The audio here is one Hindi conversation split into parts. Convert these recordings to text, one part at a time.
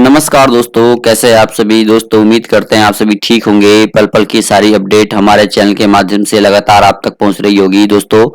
नमस्कार दोस्तों, कैसे हैं आप सभी। दोस्तों उम्मीद करते हैं आप सभी ठीक होंगे। पल पल की सारी अपडेट हमारे चैनल के माध्यम से लगातार आप तक पहुंच रही होगी। दोस्तों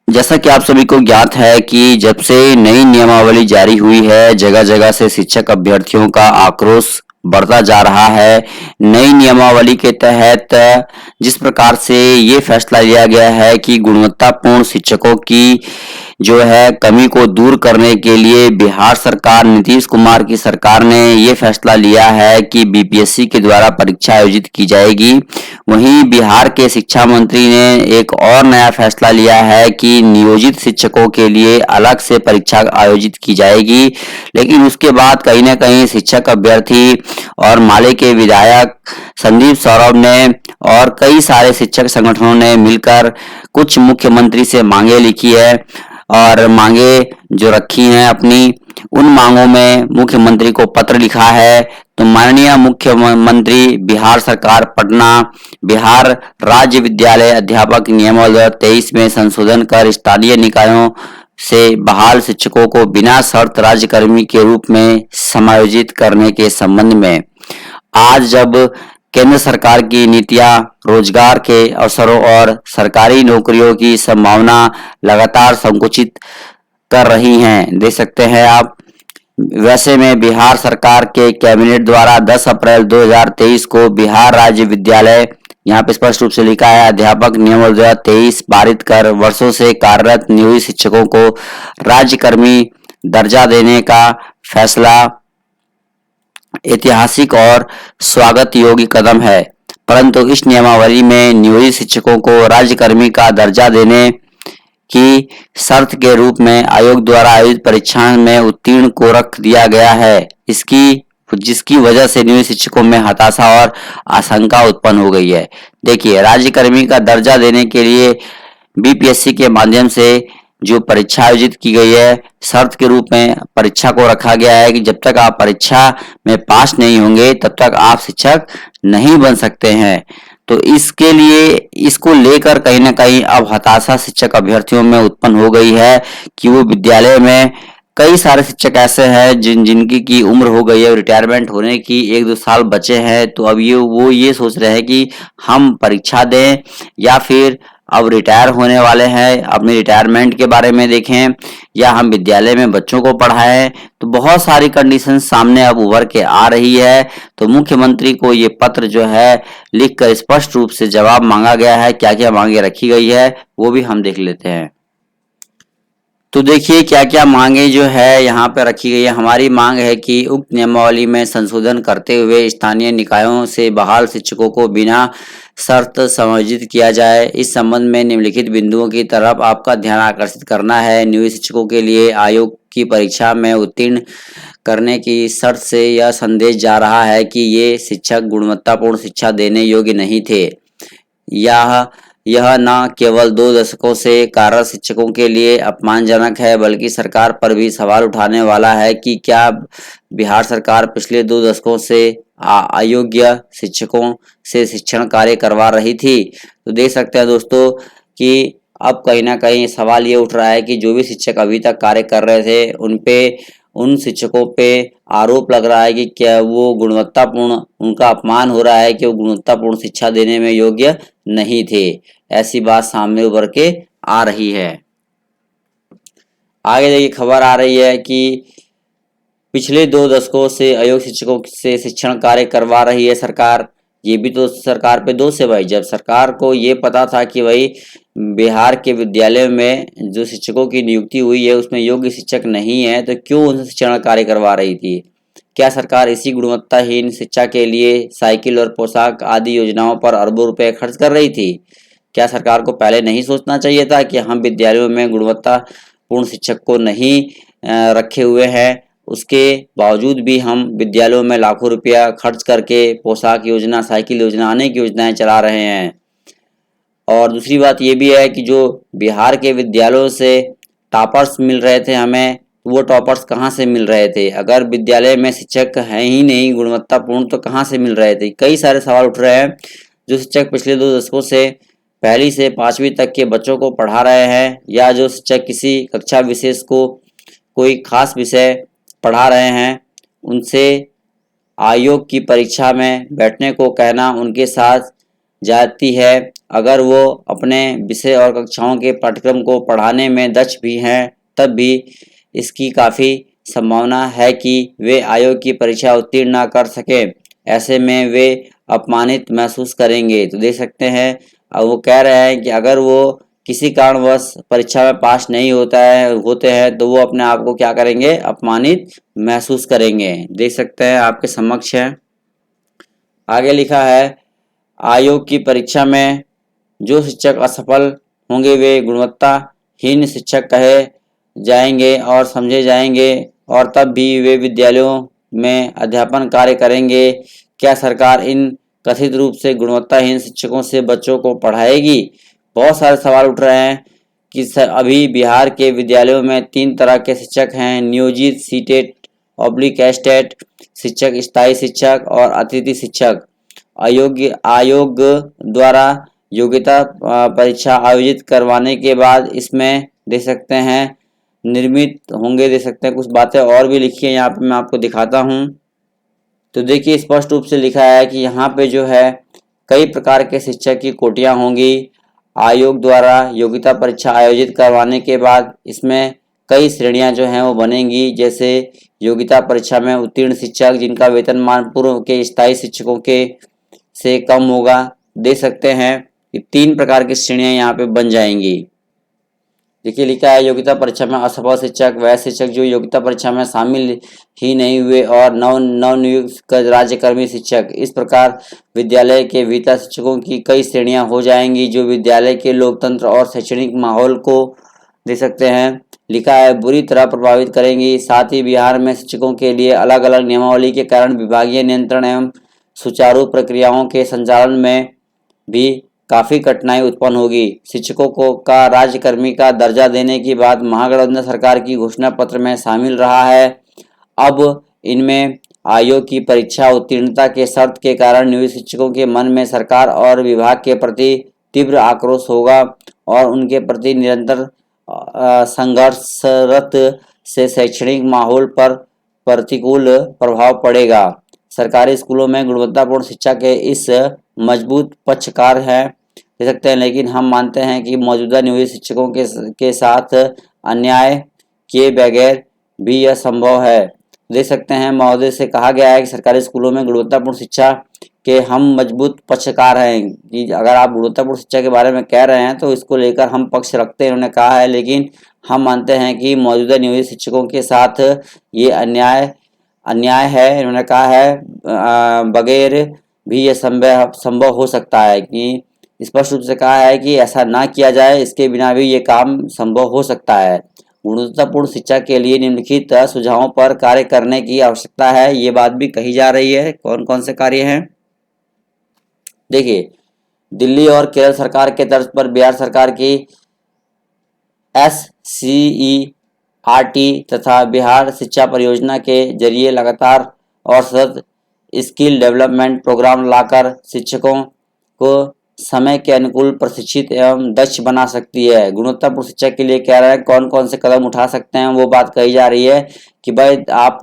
जैसा कि आप सभी को ज्ञात है कि जब से नई नियमावली जारी हुई है, जगह जगह से शिक्षक अभ्यर्थियों का आक्रोश बढ़ता जा रहा है। नई नियमावली के तहत जिस प्रकार से ये फैसला लिया गया है कि गुणवत्तापूर्ण शिक्षकों की जो है कमी को दूर करने के लिए बिहार सरकार, नीतीश कुमार की सरकार ने ये फैसला लिया है कि बीपीएससी के द्वारा परीक्षा आयोजित की जाएगी। वहीं बिहार के शिक्षा मंत्री ने एक और नया फैसला लिया है कि नियोजित शिक्षकों के लिए अलग से परीक्षा आयोजित की जाएगी। लेकिन उसके बाद कहीं ना कहीं शिक्षक अभ्यर्थी और माले के विधायक संदीप सौरभ ने और कई सारे शिक्षक संगठनों ने मिलकर कुछ मुख्यमंत्री से मांगे लिखी है और मांगे जो रखी हैं अपनी, उन मांगों में मुख्यमंत्री को पत्र लिखा है। तो माननीय मुख्यमंत्री बिहार सरकार पटना बिहार राज्य विद्यालय अध्यापक नियमावली 2023 में संशोधन कर स्थानीय निकायों से बहाल शिक्षकों को बिना शर्त राज्यकर्मी के रूप में समायोजित करने के संबंध में आज जब केंद्र सरकार की नीतियां रोजगार के अवसरों और सरकारी नौकरियों की संभावना लगातार संकुचित कर रही हैं, देख सकते हैं आप। वैसे में बिहार सरकार के कैबिनेट द्वारा 10 अप्रैल 2023 को बिहार राज्य विद्यालय, यहाँ पे स्पष्ट रूप से लिखा है, अध्यापक नियमावली 2023 पारित कर वर्षों से कार्यरत नियोजित शिक्षकों को राज्यकर्मी दर्जा देने का फैसला ऐतिहासिक और स्वागत योग्य कदम है। परंतु इस नियमावली में नियोजित शिक्षकों को राज्यकर्मी का दर्जा देने की शर्त के रूप में आयोग द्वारा आयोजित परीक्षा में उत्तीर्ण को रख दिया गया है। जिसकी वजह से नियोजित शिक्षकों में हताशा और आशंका उत्पन्न हो गई है। देखिए, राज्यकर्मी का दर्जा देने के लिए बीपीएससी के माध्यम से जो परीक्षा आयोजित की गई है, शर्त के रूप में परीक्षा को रखा गया है कि जब तक आप परीक्षा में पास नहीं होंगे तब तक आप शिक्षक नहीं बन सकते हैं। तो इसके लिए इसको लेकर कहीं ना कहीं अब हताशा शिक्षक अभ्यर्थियों में उत्पन्न हो गई है कि वो विद्यालय में कई सारे शिक्षक ऐसे हैं जिनकी की उम्र हो गई है, रिटायरमेंट होने की 1-2 साल बचे हैं। तो अब ये सोच रहे हैं कि हम परीक्षा दें या फिर अब रिटायर होने वाले हैं, अपने रिटायरमेंट के बारे में देखें या हम विद्यालय में बच्चों को पढ़ाएं। तो बहुत सारी कंडीशन सामने अब उभर के आ रही है। तो मुख्यमंत्री को ये पत्र जो है लिखकर स्पष्ट रूप से जवाब मांगा गया है। क्या क्या मांगे रखी गई है वो भी हम देख लेते हैं। तो देखिए क्या क्या मांगे जो है यहाँ पे रखी गई है। हमारी मांग है कि उक्त नियमावली में संशोधन करते हुए स्थानीय निकायों से बहाल शिक्षकों को बिना शर्त समायोजित किया जाए। इस संबंध में निम्नलिखित बिंदुओं की तरफ आपका ध्यान आकर्षित करना है। नियोजित शिक्षकों के लिए आयोग की परीक्षा में उत्तीर्ण करने की शर्त से यह संदेश जा रहा है कि ये शिक्षक गुणवत्तापूर्ण शिक्षा देने योग्य नहीं थे। यह न केवल 2 दशकों से कार्यरत शिक्षकों के लिए अपमानजनक है बल्कि सरकार पर भी सवाल उठाने वाला है कि क्या बिहार सरकार पिछले 2 दशकों से अयोग्य शिक्षकों से शिक्षण कार्य करवा रही थी। तो देख सकते हैं दोस्तों कि अब कहीं ना कहीं सवाल ये उठ रहा है कि जो भी शिक्षक अभी तक कार्य कर रहे थे उन शिक्षकों पे आरोप लग रहा है कि क्या वो गुणवत्तापूर्ण, उनका अपमान हो रहा है कि वो गुणवत्तापूर्ण शिक्षा देने में योग्य नहीं थे। ऐसी बात सामने उभर के आ रही है। आगे देखिए खबर आ रही है कि पिछले 2 दशकों से अयोग्य शिक्षकों से शिक्षण कार्य करवा रही है सरकार। ये भी तो सरकार पे दोष है भाई। जब सरकार को ये पता था कि भाई बिहार के विद्यालय में जो शिक्षकों की नियुक्ति हुई है उसमें योग्य शिक्षक नहीं है, तो क्यों उनसे शिक्षण कार्य करवा रही थी? क्या सरकार इसी गुणवत्ताहीन शिक्षा के लिए साइकिल और पोशाक आदि योजनाओं पर अरबों रुपए खर्च कर रही थी? क्या सरकार को पहले नहीं सोचना चाहिए था कि हम विद्यालयों में गुणवत्तापूर्ण शिक्षक को नहीं रखे हुए हैं, उसके बावजूद भी हम विद्यालयों में लाखों रुपया खर्च करके पोशाक योजना, साइकिल योजना, अनेक योजनाएं चला रहे हैं। और दूसरी बात ये भी है कि जो बिहार के विद्यालयों से टॉपर्स मिल रहे थे हमें, वो टॉपर्स कहाँ से मिल रहे थे? अगर विद्यालय में शिक्षक हैं ही नहीं गुणवत्तापूर्ण तो कहाँ से मिल रहे थे? कई सारे सवाल उठ रहे हैं। जो शिक्षक पिछले 2 दशकों से 1ली से 5वीं तक के बच्चों को पढ़ा रहे हैं या जो शिक्षक किसी कक्षा विशेष को कोई खास विषय पढ़ा रहे हैं, उनसे आयोग की परीक्षा में बैठने को कहना उनके साथ जाती है। अगर वो अपने विषय और कक्षाओं के पाठ्यक्रम को पढ़ाने में दक्ष भी हैं, तब भी इसकी काफ़ी संभावना है कि वे आयोग की परीक्षा उत्तीर्ण ना कर सकें। ऐसे में वे अपमानित महसूस करेंगे। तो देख सकते हैं, अब वो कह रहे हैं कि अगर वो किसी कारणवश परीक्षा में पास नहीं होते हैं तो वो अपने आप को क्या करेंगे, अपमानित महसूस करेंगे। देख सकते हैं आपके समक्ष है। आगे लिखा है, आयोग की परीक्षा में जो शिक्षक असफल होंगे वे गुणवत्ताहीन शिक्षक कहे जाएंगे और समझे जाएंगे, और तब भी वे विद्यालयों में अध्यापन कार्य करेंगे। क्या सरकार इन कथित रूप से गुणवत्ताहीन शिक्षकों से बच्चों को पढ़ाएगी? बहुत सारे सवाल उठ रहे हैं कि अभी बिहार के विद्यालयों में 3 तरह के शिक्षक हैं, नियोजित, सीटेट ऑब्लिक एस्टेट शिक्षक, स्थायी शिक्षक और अतिथि शिक्षक। आयोग द्वारा योग्यता परीक्षा आयोजित करवाने के बाद इसमें दे सकते हैं निर्मित होंगे। दे सकते हैं कुछ बातें और भी लिखी है यहाँ पे, मैं आपको दिखाता हूँ। तो देखिए स्पष्ट रूप से लिखा है कि यहाँ पे जो है कई प्रकार के शिक्षक की कोटियाँ होंगी। आयोग द्वारा योग्यता परीक्षा आयोजित करवाने के बाद इसमें कई श्रेणियां जो हैं वो बनेंगी, जैसे योग्यता परीक्षा में उत्तीर्ण शिक्षक जिनका वेतनमान पूर्व के स्थायी शिक्षकों के से कम होगा। दे सकते हैं कि 3 प्रकार की श्रेणियां यहाँ पे बन जाएंगी। देखिए लिखा है, योग्यता परीक्षा में असफल शिक्षक वह शिक्षक जो योग्यता परीक्षा में शामिल ही नहीं हुए और नवनियुक्त राज्यकर्मी शिक्षक। इस प्रकार विद्यालय के भीतर शिक्षकों की कई श्रेणियां हो जाएंगी जो विद्यालय के लोकतंत्र और शैक्षणिक माहौल को दे सकते हैं। लिखा है, बुरी तरह प्रभावित करेंगी। साथ ही बिहार में शिक्षकों के लिए अलग अलग नियमावली के कारण विभागीय नियंत्रण एवं सुचारू प्रक्रियाओं के संचालन में भी काफ़ी कठिनाई उत्पन्न होगी। शिक्षकों को का राज्यकर्मी का दर्जा देने की बात महागठबंधन सरकार की घोषणा पत्र में शामिल रहा है। अब इनमें आयोग की परीक्षा उत्तीर्णता के शर्त के कारण नियोजित शिक्षकों के मन में सरकार और विभाग के प्रति तीव्र आक्रोश होगा और उनके प्रति निरंतर संघर्षरत से शैक्षणिक माहौल पर प्रतिकूल प्रभाव पड़ेगा। सरकारी स्कूलों में गुणवत्तापूर्ण शिक्षा के इस मजबूत पक्षकार हैं दे सकते हैं, लेकिन हम मानते हैं कि मौजूदा नियोजित शिक्षकों के साथ अन्याय किए बगैर भी यह संभव है। देख सकते हैं महोदय से कहा गया है कि सरकारी स्कूलों में गुणवत्तापूर्ण शिक्षा के हम मजबूत पक्षकार हैं, कि अगर आप गुणवत्तापूर्ण शिक्षा के बारे में कह रहे हैं तो इसको लेकर हम पक्ष रखते हैं, उन्होंने कहा है, लेकिन हम मानते हैं कि मौजूदा नियोजित शिक्षकों के साथ ये अन्याय है। इन्होंने कहा है बगैर भी ये संभव हो सकता है, कि स्पष्ट रूप से कहा है कि ऐसा ना किया जाए, इसके बिना भी ये काम संभव हो सकता है। गुणवत्तापूर्ण शिक्षा के लिए निम्नलिखित सुझावों पर कार्य करने की आवश्यकता है, ये बात भी कही जा रही है। कौन कौन से कार्य हैं? देखिए, दिल्ली और केरल सरकार के तर्ज पर बिहार सरकार की SCERT तथा बिहार शिक्षा परियोजना के जरिए लगातार और सतत स्किल डेवलपमेंट प्रोग्राम लाकर शिक्षकों को समय के अनुकूल प्रशिक्षित एवं दक्ष बना सकती है। गुणवत्तापूर्ण शिक्षा के लिए कह रहे हैं कौन कौन से कदम उठा सकते हैं, वो बात कही जा रही है कि भाई आप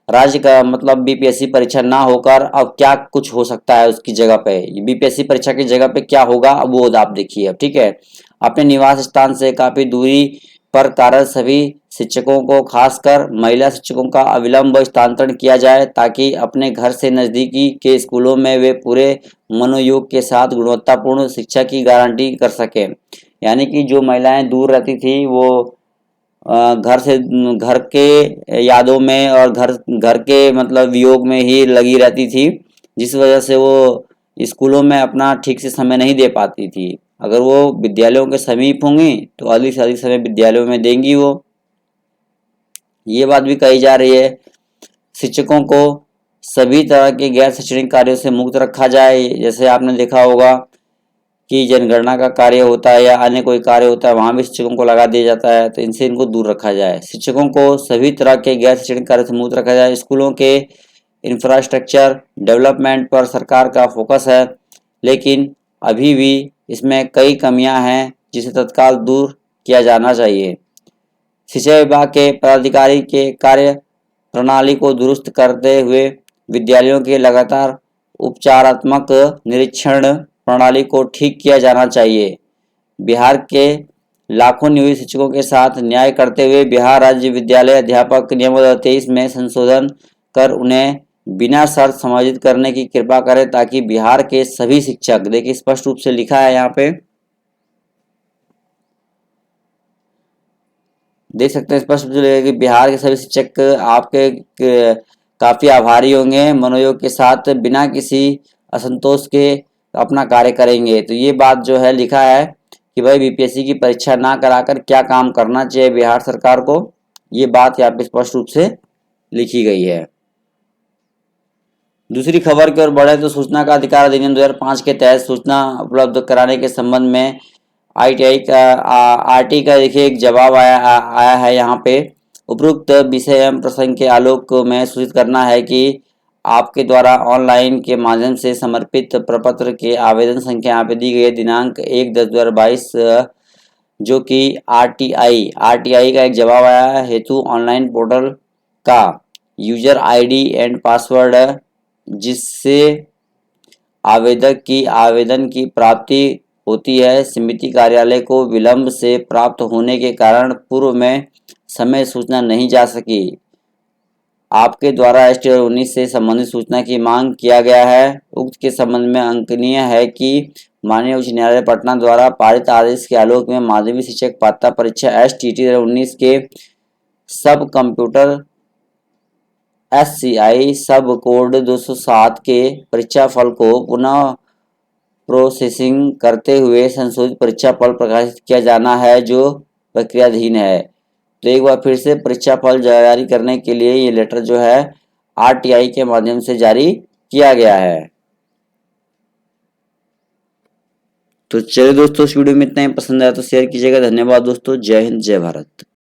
राज्य का मतलब बीपीएससी परीक्षा ना होकर अब क्या कुछ हो सकता है उसकी जगह पे, बीपीएससी परीक्षा की जगह पे क्या होगा अब वो आप देखिए। अब ठीक है, अपने निवास स्थान से काफी दूरी पर कार्यरत सभी शिक्षकों को खासकर महिला शिक्षकों का अविलंब स्थानांतरण किया जाए ताकि अपने घर से नजदीकी के स्कूलों में वे पूरे मनोयोग के साथ गुणवत्तापूर्ण शिक्षा की गारंटी कर सकें। यानी कि जो महिलाएं दूर रहती थी वो घर के यादों में और घर के मतलब वियोग में ही लगी रहती थी, जिस वजह से वो स्कूलों में अपना ठीक से समय नहीं दे पाती थी। अगर वो विद्यालयों के समीप होंगी तो अधिक से अधिक समय विद्यालयों में देंगी वो। ये बात भी कही जा रही है शिक्षकों को सभी तरह के गैर शैक्षणिक कार्यों से मुक्त रखा जाए। जैसे आपने देखा होगा कि जनगणना का कार्य होता है या अन्य कोई कार्य होता है, वहाँ भी शिक्षकों को लगा दिया जाता है, तो इनसे इनको दूर रखा जाए। शिक्षकों को सभी तरह के गैर शैक्षणिक कार्य से मुक्त रखा जाए। स्कूलों के इंफ्रास्ट्रक्चर डेवलपमेंट पर सरकार का फोकस है, लेकिन अभी भी इसमें कई कमियां हैं जिसे तत्काल दूर किया जाना चाहिए। शिक्षा विभाग के पदाधिकारी के कार्य प्रणाली को दुरुस्त करते हुए विद्यालयों के लगातार उपचारात्मक निरीक्षण प्रणाली को ठीक किया जाना चाहिए। बिहार के लाखों नियोजित शिक्षकों के साथ न्याय करते हुए बिहार राज्य विद्यालय अध्यापक नियम 2023 में संशोधन कर उन्हें बिना शर्त समायोजित करने की कृपा करें, ताकि बिहार के सभी शिक्षक, देखिए स्पष्ट रूप से लिखा है यहाँ पे, देख सकते हैं स्पष्ट रूप से कि बिहार के सभी शिक्षक आपके काफी आभारी होंगे, मनोयोग के साथ बिना किसी असंतोष के अपना कार्य करेंगे। तो ये बात जो है लिखा है कि भाई बीपीएससी की परीक्षा ना कराकर क्या काम करना चाहिए बिहार सरकार को, ये बात यहाँ पे स्पष्ट रूप से लिखी गई है। दूसरी खबर की ओर बढ़े तो सूचना का अधिकार अधिनियम 2005 के तहत सूचना उपलब्ध कराने के संबंध में आरटीआई का देखिए एक जवाब आया है यहाँ पे। उपरोक्त विषय एवं प्रसंग के आलोक में सूचित करना है कि आपके द्वारा ऑनलाइन के माध्यम से समर्पित प्रपत्र के आवेदन संख्या यहाँ पे दी गई है दिनांक 1/10/2022, जो कि आरटीआई का एक जवाब आया है हेतु ऑनलाइन पोर्टल का यूजर आईडी एंड पासवर्ड, जिससे आवेदक की आवेदन की प्राप्ति होती है, समिति कार्यालय को विलंब से प्राप्त होने के कारण पूर्व में समय सूचना नहीं जा सकी। आपके द्वारा ST 19 से संबंधित सूचना की मांग किया गया है। उक्त के संबंध में अंकनीय है कि माननीय उच्च न्यायालय पटना द्वारा पारित आदेश के आलोक में माध्यमिक शिक्षक पात्रता परीक्षा STT 19 के सब कंप्यूटर SCI सब कोड 207 के परीक्षा फल को पुनः प्रोसेसिंग करते हुए संशोधित परीक्षा फल प्रकाशित किया जाना है, जो प्रक्रियाधीन है। तो एक बार फिर से परीक्षा फल जारी करने के लिए ये लेटर जो है आरटीआई के माध्यम से जारी किया गया है। तो चलिए दोस्तों, इस वीडियो में इतना ही। पसंद आया तो शेयर कीजिएगा। धन्यवाद दोस्तों। जय हिंद, जय भारत।